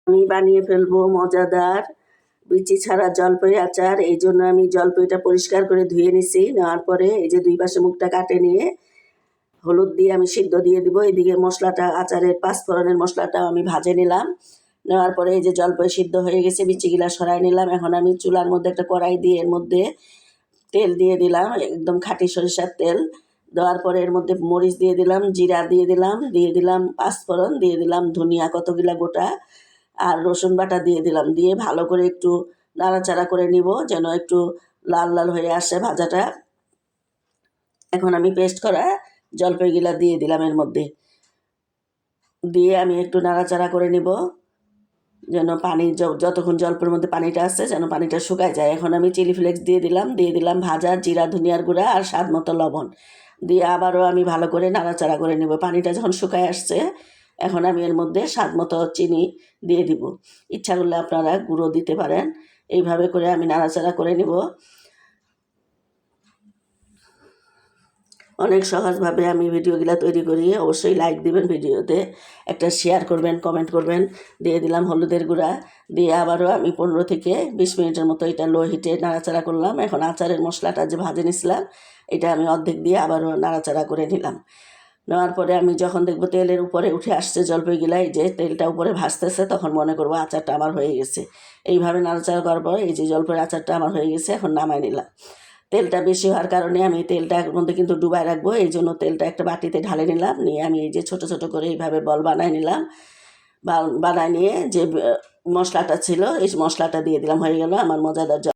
আমি বানিয়ে ফেলবো মজাদার বিচি ছাড়া জলপাই আচার। এই জন্য আমি জলপাইটা পরিষ্কার করে ধুয়ে নিছি। নেওয়ার পরে এই যে 2 পাশে মুখটা কাটে নিয়ে হলুদ দিয়ে আমি সিদ্ধ দিয়ে দিব। এদিকে মশলাটা, আচারের 5 ফোড়নের মশলাটাও আমি ভাজে নিলাম। নেওয়ার পরে এই যে জলপাই সিদ্ধ হয়ে গেছে, বিচিগুলা সরাই নিলাম। এখন আমি চুলার মধ্যে একটা কড়াই দিয়ে এর মধ্যে তেল দিয়ে দিলাম, একদম খাঁটি সরিষার তেল। দেওয়ার পরে এর মধ্যে মরিচ দিয়ে দিলাম, জিরা দিয়ে দিলাম 5 ফোড়ন, দিয়ে দিলাম ধনিয়া কতগুলা গোটা, আর রসুন বাটা দিয়ে দিলাম। দিয়ে ভালো করে একটু নাড়াচাড়া করে নিব যেন একটু লাল লাল হয়ে আসে ভাজাটা। এখন আমি পেস্ট করা জলপাইগুলা দিয়ে দিলাম এর মধ্যে। দিয়ে আমি একটু নাড়াচাড়া করে নিব যেন পানি যতক্ষণ জলপাইয়ের মধ্যে পানিটা আছে যেন পানিটা শুকায় যায়। এখন আমি চিলি ফ্লেক্স দিয়ে দিলাম ভাজা জিরা ধনিয়ার গুঁড়া আর স্বাদ মতো লবণ দিয়ে আবারও আমি ভালো করে নাড়াচাড়া করে নেব। পানিটা যখন শুকায় আসছে এখন আমি এর মধ্যে স্বাদ মতো চিনি দিয়ে দিব। ইচ্ছা করলে আপনারা গুঁড়ো দিতে পারেন। এইভাবে করে আমি নাড়াচাড়া করে নেব। অনেক সহজভাবে আমি ভিডিওগুলো তৈরি করি। অবশ্যই লাইক দিবেন, ভিডিওতে একটা শেয়ার করবেন, কমেন্ট করবেন। দিয়ে দিলাম হলুদের গুঁড়া, দিয়ে আবারও আমি 15 থেকে 20 মিনিটের মতো এটা লো হিটে নাড়াচাড়া করলাম। এখন আচারের মশলাটা যে ভাজে নিছিলাম এটা আমি অর্ধেক দিয়ে আবারও নাড়াচাড়া করে নিলাম। নেওয়ার পরে আমি যখন দেখবো তেলের উপরে উঠে আসছে জলপাইগুলা, এই যে তেলটা উপরে ভাসতেছে, তখন মনে করবো আচারটা আমার হয়ে গেছে। এইভাবে নাড়াচাড়া করার পর এই যে জলপাইয়ের আচারটা আমার হয়ে গেছে। এখন নামাই নিলাম। তেলটা বেশি হওয়ার কারণে আমি তেলটার মধ্যে কিন্তু ডুবায় রাখবো, এই জন্য তেলটা একটা বাটিতে ঢালে নিলাম। নিয়ে আমি এই যে ছোট ছোট করে এইভাবে বল বানায় নিলাম। বানায় নিয়ে যে মশলাটা ছিল এই মশলাটা দিয়ে দিলাম। হয়ে গেল আমার মজাদার